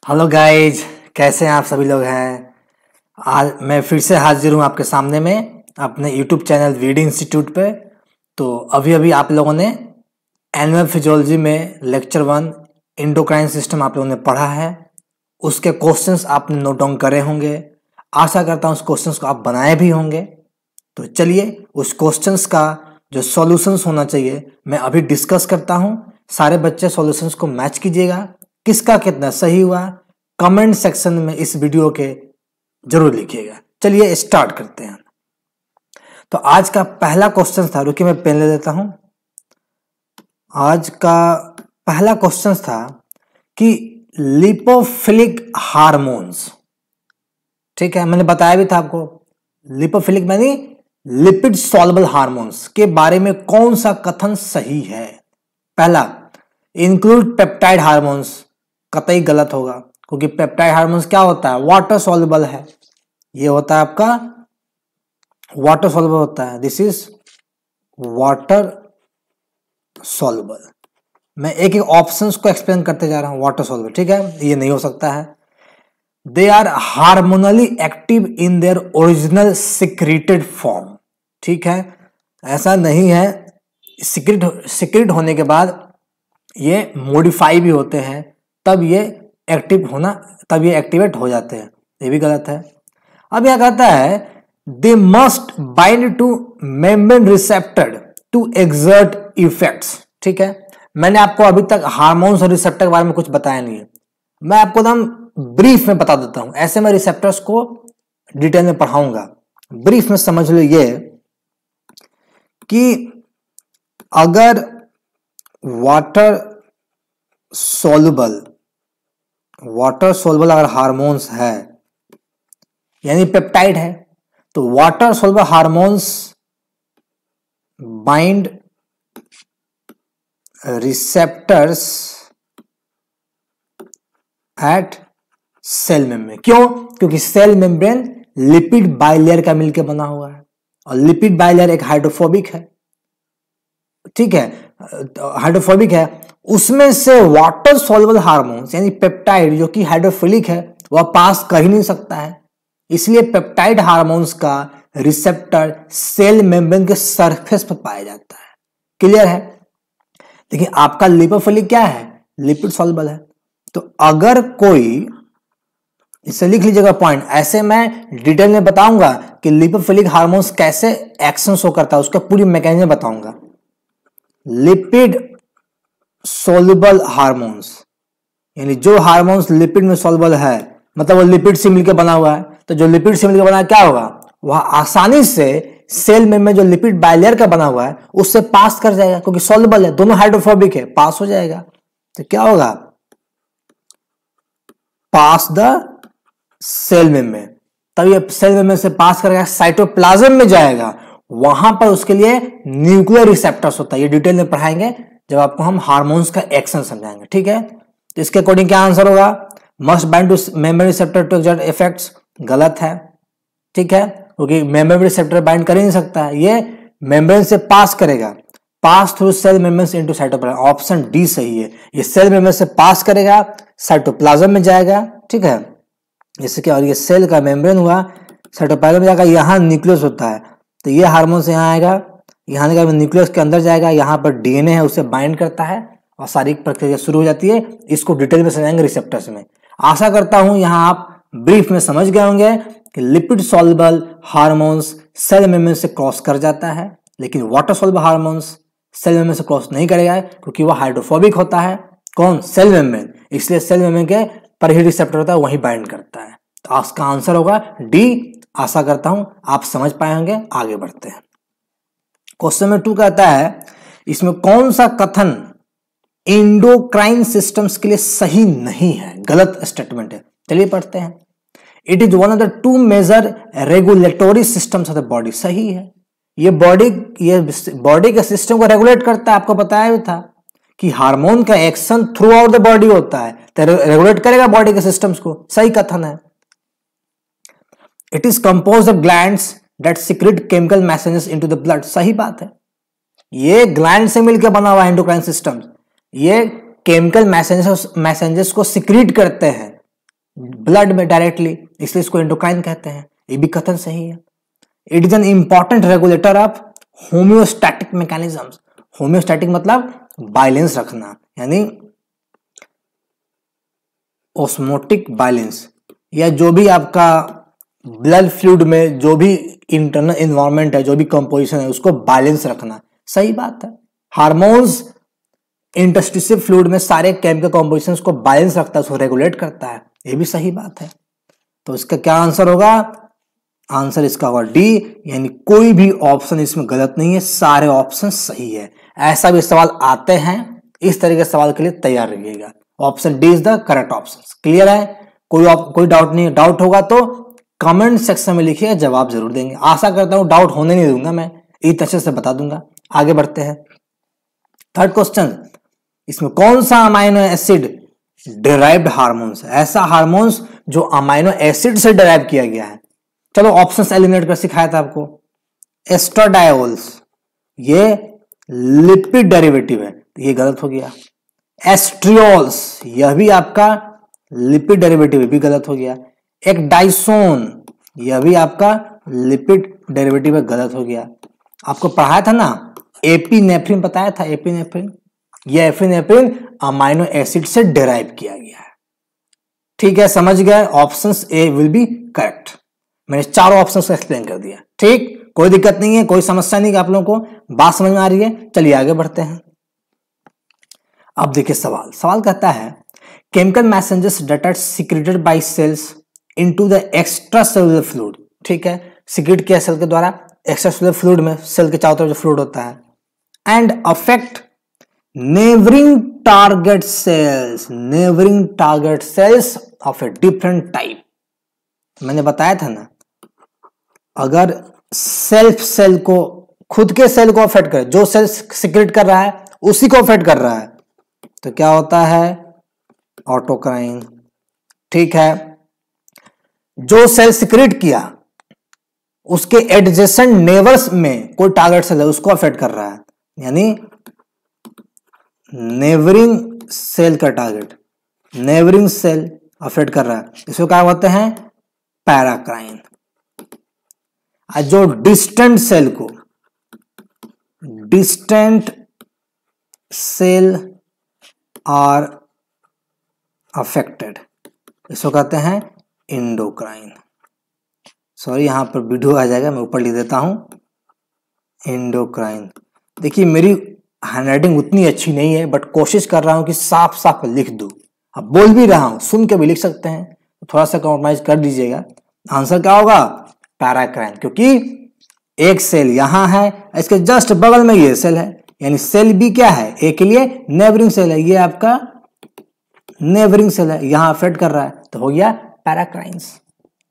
Hello guys, कैसे हैं आप सभी लोग हैं। आज मैं फिर से हाजिर हूँ आपके सामने में अपने यूट्यूब चैनल वीडी इंस्टीट्यूट पे। तो अभी अभी आप लोगों ने एनिमल फिजियोलॉजी में लेक्चर 1 एंडोक्राइन सिस्टम आप लोगों ने पढ़ा है। उसके क्वेश्चंस आपने नोट डाउन करे होंगे। आशा करता हूँ उस क्वेश्चंस को आप बनाए भी होंगे। तो चलिए उस क्वेश्चंस का जो सॉल्यूशंस होना चाहिए मैं अभी डिस्कस करता हूँ। सारे बच्चे सॉल्यूशंस को मैच कीजिएगा, किसका कितना सही हुआ कमेंट सेक्शन में इस वीडियो के जरूर लिखिएगा। चलिए स्टार्ट करते हैं। तो आज का पहला क्वेश्चन था, रुकिए मैं पेन ले लेता हूं। आज का पहला क्वेश्चन था कि लिपोफिलिक हार्मोन्स, ठीक है, मैंने बताया भी था आपको। लिपोफिलिक यानी लिपिड सॉल्युबल हार्मोन्स के बारे में कौन सा कथन सही है। पहला, इंक्लूड पेप्टाइड हार्मोन्स, कतई गलत होगा, क्योंकि पेप्टाइड हार्मोन्स क्या होता है, वाटर सॉल्युबल है। ये होता है आपका वाटर सॉल्युबल होता है, दिस इज वाटर सॉल्युबल। मैं एक एक ऑप्शंस को एक्सप्लेन करते जा रहा हूं। वाटर सॉल्युबल, ठीक है, ये नहीं हो सकता है। They are hormonally active in their original secreted form, ठीक है, ऐसा नहीं है। सिक्रेट होने के बाद ये मॉडिफाई भी होते हैं, तब ये एक्टिवेट हो जाते हैं, ये भी गलत है। अब यह कहता है they must bind to membrane receptor to exert effects, ठीक है। मैंने आपको अभी तक हार्मोन्स और रिसेप्टर के बारे में कुछ बताया नहीं है, मैं आपको एकदम ब्रीफ में बता देता हूं। ऐसे मैं रिसेप्टर्स को डिटेल में पढ़ाऊंगा, ब्रीफ में समझ लो ये कि अगर वाटर सोल्युबल अगर हार्मोन्स है यानी पेप्टाइड है, तो water soluble hormones bind receptors at cell membrane. क्यों? क्योंकि सेल मेम्ब्रेन लिपिड बाइलेयर का मिलकर बना हुआ है, और लिपिड बाइलेयर एक हाइड्रोफोबिक है, ठीक है, हाइड्रोफोबिक है। उसमें से वाटर सॉल्युबल हार्मोन्स यानी पेप्टाइड जो कि हाइड्रोफिलिक है वह पास कर ही नहीं सकता है। इसलिए पेप्टाइड हार्मोन्स का रिसेप्टर सेल मेम्ब्रेन के सरफेस पर पाया जाता है। क्लियर है? लेकिन आपका लिपोफिलिक क्या है, लिपिड सॉल्युबल है। तो अगर कोई, इसे लिख लीजिएगा पॉइंट, ऐसे मैं डिटेल में बताऊंगा कि लिपोफिलिक हार्मोन्स कैसे एक्शन शो करता है, उसका पूरी मैकेनिज्म बताऊंगा। लिपिड सोल्युबल हार्मोन्स यानी जो हार्मोन्स लिपिड में सोल्युबल है, मतलब वो लिपिड से मिलकर बना हुआ है। तो जो लिपिड से मिलकर बना है क्या होगा, वह आसानी से सेल में जो लिपिड बाइलेयर का बना हुआ है उससे पास कर जाएगा, क्योंकि सोल्युबल है, दोनों हाइड्रोफोबिक है, पास हो जाएगा। तो क्या होगा, पास द सेल मेम्ब्रेन। तब ये सेल मेम्ब्रेन से पास करेगा, साइटोप्लाज्म में जाएगा, वहां पर उसके लिए न्यूक्लियर रिसेप्टर्स होता है। ये डिटेल में पढ़ाएंगे जब आपको हम हार्मोन्स का एक्शन समझाएंगे, ठीक है। तो इसके अकॉर्डिंग क्या आंसर होगा, must bind to membrane receptor to exert effects, गलत है, ठीक है, क्योंकि मेम्ब्रेन रिसेप्टर बाइंड कर ही नहीं सकता है, ये मेम्ब्रेन से पास करेगा, pass through cell membrane into cytoplasm. Option D सही है, ये सेल मेम्ब्रेन से पास करेगा, साइटोप्लाज्म में जाएगा, ठीक है। जैसे कि, और ये सेल का मेम्ब्रेन हुआ, साइटोप्लाज्म में जाएगा, यहाँ न्यूक्लियस होता है, तो ये हार्मोन से यहाँ आएगा, यहाँ आएगा न्यूक्लियस के अंदर जाएगा, यहाँ पर डीएनए है उसे बाइंड करता है और सारी प्रक्रिया शुरू हो जाती है। इसको डिटेल में समझाएंगे रिसेप्टर्स में। आशा करता हूं यहाँ आप ब्रीफ में समझ गए होंगे कि lipid soluble hormones cell membrane से क्रॉस कर जाता है, लेकिन water soluble hormones cell membrane से क्रॉस नहीं करेगा, क्योंकि वह हाइड्रोफोबिक होता है। कौन? Cell membrane. इसलिए सेल मेम्ब्रेन के पर ही रिसेप्टर होता है, वही बाइंड करता है। तो इसका आंसर होगा डी। आशा करता हूं आप समझ पाए होंगे। आगे बढ़ते हैं। क्वेश्चन नंबर 2 कहता है इसमें कौन सा कथन एंडोक्राइन सिस्टम्स के लिए सही नहीं है, गलत स्टेटमेंट है। चलिए पढ़ते हैं। It is one of the 2 major regulatory systems of the body, सही है। ये बॉडी के सिस्टम को रेगुलेट करता है। आपको बताया भी था कि हार्मोन का action through out the body होता है, तो रेगुलेट करेगा बॉडी के सिस्टम्स को, सही कथन है। It is compose of glands that secret chemical messages into the blood, सही बात है। ये ग्लैंड से मिलकर बना हुआ एंडोक्राइन सिस्टम, ये केमिकल मैसेजेस को सीक्रेट करते हैं ब्लड में डायरेक्टली, इसलिए इसको एंडोक्राइन कहते हैं। ये भी कथन सही है। It is an important regulator of homeostatic mechanisms. Homeostatic मतलब बैलेंस रखना, यानी ऑस्मोटिक बैलेंस, या जो भी आपका ब्लड फ्लूइड में जो भी इंटरनल एनवायरनमेंट है, जो भी कंपोजिशन है, उसको बैलेंस रखना। सही बात है। हार्मोन्स इंटरस्टिशियल फ्लूइड में सारे केमिकल कंपोजिशंस को बैलेंस रखता है, उसको रेगुलेट करता है। ये भी सही बात है। तो इसका क्या आंसर होगा? आंसर इसका होगा डी, यानी कोई भी ऑप्शन इसमें गलत नहीं है, सारे ऑप्शन सही है। ऐसा भी सवाल आते हैं, इस तरह के सवाल के लिए तैयार रहिएगा। Option D is the correct option. Clear है? कोई डाउट नहीं है? डाउट होगा तो कमेंट सेक्शन में लिखिए, जवाब जरूर देंगे। आशा करता हूं डाउट होने नहीं दूंगा, मैं इस अच्छे से बता दूंगा। आगे बढ़ते हैं। थर्ड क्वेश्चन, इसमें कौन सा अमाइनो एसिड डिराइव्ड हार्मोन्स है? ऐसा हार्मोन्स जो अमाइनो एसिड से डिराइव किया गया है। चलो ऑप्शंस एलिमिनेट कर सिखाया था आपको। एस्ट्राडायोल्स, ये लिपिड डेरिवेटिव है, ये गलत हो गया। एस्ट्रियोल्स, यह भी आपका लिपिड डेरिवेटिव, भी गलत हो गया। एक डाइसोन, यह भी आपका लिपिड डेरिवेटिव है, गलत हो गया। आपको पढ़ाया था ना एपिनेफ्रिन, बताया था एपिनेफ्रिन, यह एपिनेफ्रिन अमाइनो एसिड से डिराइव किया गया है। ठीक है, समझ गए? Options A will be correct. मैंने चारों ऑप्शंस को एक्सप्लेन कर दिया। ठीक, कोई दिक्कत नहीं है, कोई समस्या नहीं, आप लोगों को बात समझ में आ रही है? चलिए आगे बढ़ते हैं। अब देखिए सवाल कहता है chemical messengers that are secreted by cells into the extra cellular fluid. ठीक है, सीक्रेट किया सेल के द्वारा एक्स्ट्रा सेलुलर फ्लूइड में, सेल के चारों तरफ जो फ्लूइड होता है, and affect neighbouring target cells of a different type. मैंने बताया था ना, अगर सेल्फ सेल को, खुद के सेल को अफेक्ट करे, जो सेल सीक्रेट कर रहा है उसी को अफेक्ट कर रहा है, तो क्या होता है? ऑटोक्राइन। ठीक है, जो सेल सीक्रेट किया उसके एडजेसेंट नेबर्स में कोई टारगेट सेल है, उसको अफेक्ट कर रहा है, यानी नेबरिंग सेल का टारगेट, नेबरिंग सेल अफेक्ट कर रहा है, इसको क्या बोलते हैं? पैराक्राइन। जो डिस्टेंट सेल को, डिस्टेंट सेल आर अफेक्टेड, इसको कहते हैं एंडोक्राइन। सॉरी, यहां पर वीडियो आ जाएगा, मैं ऊपर लिख देता हूं एंडोक्राइन। देखिए मेरी हैंडराइटिंग उतनी अच्छी नहीं है, बट कोशिश कर रहा हूं कि साफ साफ लिख दूं। अब बोल भी रहा हूं, सुन के भी लिख सकते हैं, थोड़ा सा कॉम्प्रोमाइज कर दीजिएगा। आंसर क्या होगा? पैराक्राइन, क्योंकि एक सेल यहां है, इसके जस्ट बगल में ये सेल है, यानी सेल भी क्या है? ए के लिए नेबरिंग सेल है, ये आपका नेबरिंग सेल है, यहां अफेक्ट कर रहा है, तो हो गया पैराक्राइन्स।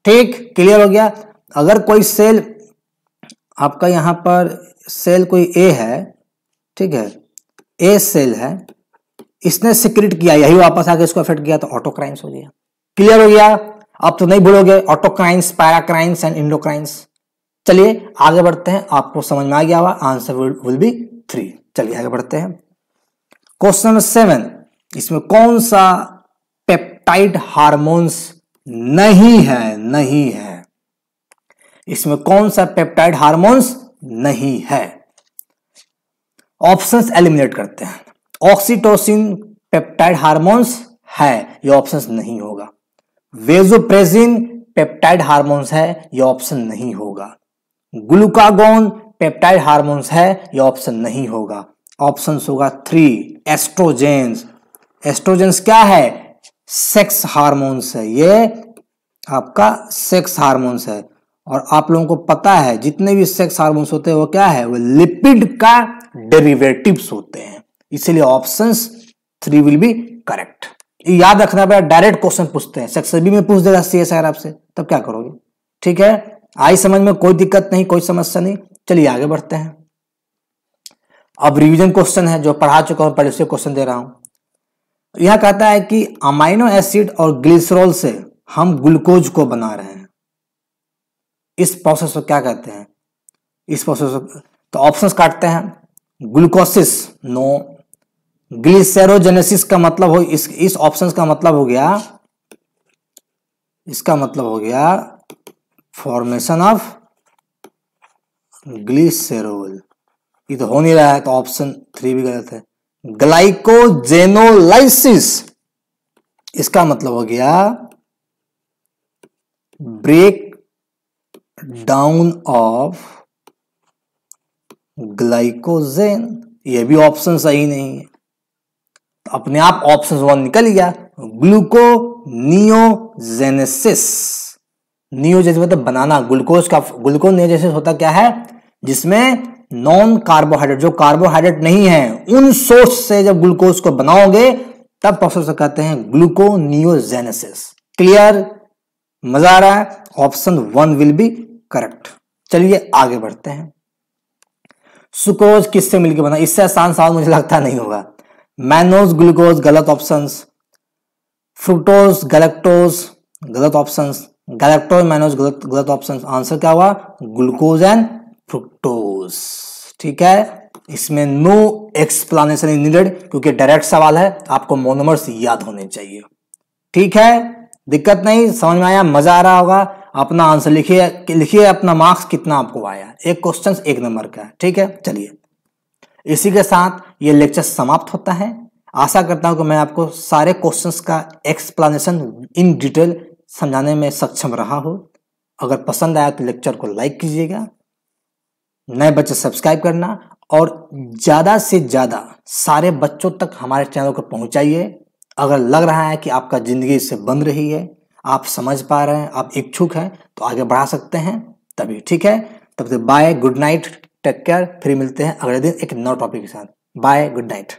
ठीक, क्लियर हो गया? अगर कोई सेल आपका यहां पर सेल कोई ए है, ठीक है, ए सेल है, इसने सीक्रेट किया, यही वापस आके इसको अफेक्ट किया, तो ऑटोक्राइन्स हो गया। क्लियर हो गया? अब तो नहीं भूलोगे ऑटोक्राइन्स, पैराक्राइन्स एंड इंडोक्राइन्स। चलिए आगे बढ़ते हैं, आपको समझ में आ गया होगा, आंसर विल बी 3। चलिए आगे बढ़ते हैं। क्वेश्चन नंबर 7, इसमें कौन सा पेप्टाइड हार्मोन्स नहीं है? इसमें कौन सा पेप्टाइड हार्मोन्स नहीं है? ऑप्शंस एलिमिनेट करते हैं। ऑक्सीटोसिन पेप्टाइड हार्मोन्स है, ये ऑप्शंस नहीं होगा। वेजोप्रेसिन पेप्टाइड हार्मोन्स है, ये ऑप्शन नहीं होगा। ग्लूकागोन पेप्टाइड हार्मोन्स है, ये ऑप्शन नहीं होगा। ऑप्शंस होगा 3 एस्ट्रोजेंस। एस्ट्रोजेंस क्या है? सेक्स हार्मोन्स है, ये आपका सेक्स हार्मोन्स है। और आप लोगों को पता है जितने भी सेक्स हार्मोन्स होते हैं वो क्या है? वो लिपिड का डेरिवेटिव्स होते हैं, इसलिए ऑप्शंस 3 विल बी करेक्ट। याद रखना पड़ेगा, डायरेक्ट क्वेश्चन पूछते हैं, सेक्शन बी में पूछ देगा सीएसआर आपसे, तब क्या करोगे? ठीक है, आई समझ में? कोई दिक्कत नहीं, कोई समस्या नहीं। चलिए आगे बढ़ते हैं। अब रिवीजन क्वेश्चन है, जो पढ़ा चुका हूं, पहले से क्वेश्चन दे रहा हूं। यह कहता है कि अमाइनो एसिड और ग्लिसरॉल से हम ग्लूकोज को बना रहे हैं, इस प्रोसेस को क्या कहते हैं? इस प्रोसेस को, तो ऑप्शंस काटते हैं। ग्लूकोसिस, नो। ग्लिसरोजेनेसिस का मतलब हो, इस ऑप्शंस का मतलब हो गया इसका मतलब हो गया फॉर्मेशन ऑफ ग्लिसरॉल। ये तो हो नहीं रहा है, तो ऑप्शन 3 भी गलत है। ग्लाइकोजेनोलाइसिस, इसका मतलब हो गया ब्रेक डाउन ऑफ ग्लाइकोजेन। ये भी ऑप्शन सही नहीं है, तो अपने आप ऑप्शन 1 निकल गया। ग्लूकोनियोजेनेसिस, नियोजेनेसिस मतलब बनाना, ग्लूकोज का ग्लूकोनियोजेनेसिस होता क्या है, जिसमें नॉन कार्बोहाइड्रेट, जो कार्बोहाइड्रेट नहीं है, उन सोर्स से जब ग्लूकोज को बनाओगे तब प्रोसेस कहते हैं ग्लूकोनियोजेनेसिस। क्लियर? मजा आ रहा है? Option 1 will be correct. चलिए आगे बढ़ते हैं। सुक्रोज किससे मिलकर बना? इससे आसान सवाल मुझे लगता नहीं होगा। मैनोज ग्लूकोज गलत ऑप्शंस, फ्रुक्टोज गैलेक्टोज गलत ऑप्शंस, गैलेक्टोज मैनोज गलत ऑप्शंस। आंसर क्या हुआ? Glucose and fructose. ठीक है, इसमें नो एक्सप्लेनेशन इज नीडेड, क्योंकि डायरेक्ट सवाल है, आपको मोनोमर्स याद होने चाहिए। ठीक है, दिक्कत नहीं, समझ में आया? मजा आ रहा होगा। अपना आंसर लिखिए अपना मार्क्स कितना आपको आया। एक क्वेश्चन 1 नंबर का है। ठीक है, चलिए इसी के साथ ये लेक्चर समाप्त होता है। आशा करता हूं कि मैं आपको सारे क्वेश्चंस का एक्सप्लेनेशन इन डिटेल समझाने में सक्षम रहा हो। अगर पसंद आया तो लेक्चर को लाइक कीजिएगा, नए बच्चे सब्सक्राइब करना, और ज्यादा से ज्यादा सारे बच्चों तक हमारे चैनल को पहुंचाइए। अगर लग रहा है कि आपका जिंदगी इससे बन रही है, आप समझ पा रहे हैं, आप इच्छुक हैं, तो आगे बढ़ा सकते हैं तभी। ठीक है, तब तक bye, good night, take care. फिर मिलते हैं अगले दिन एक नए टॉपिक के साथ। Bye, good night.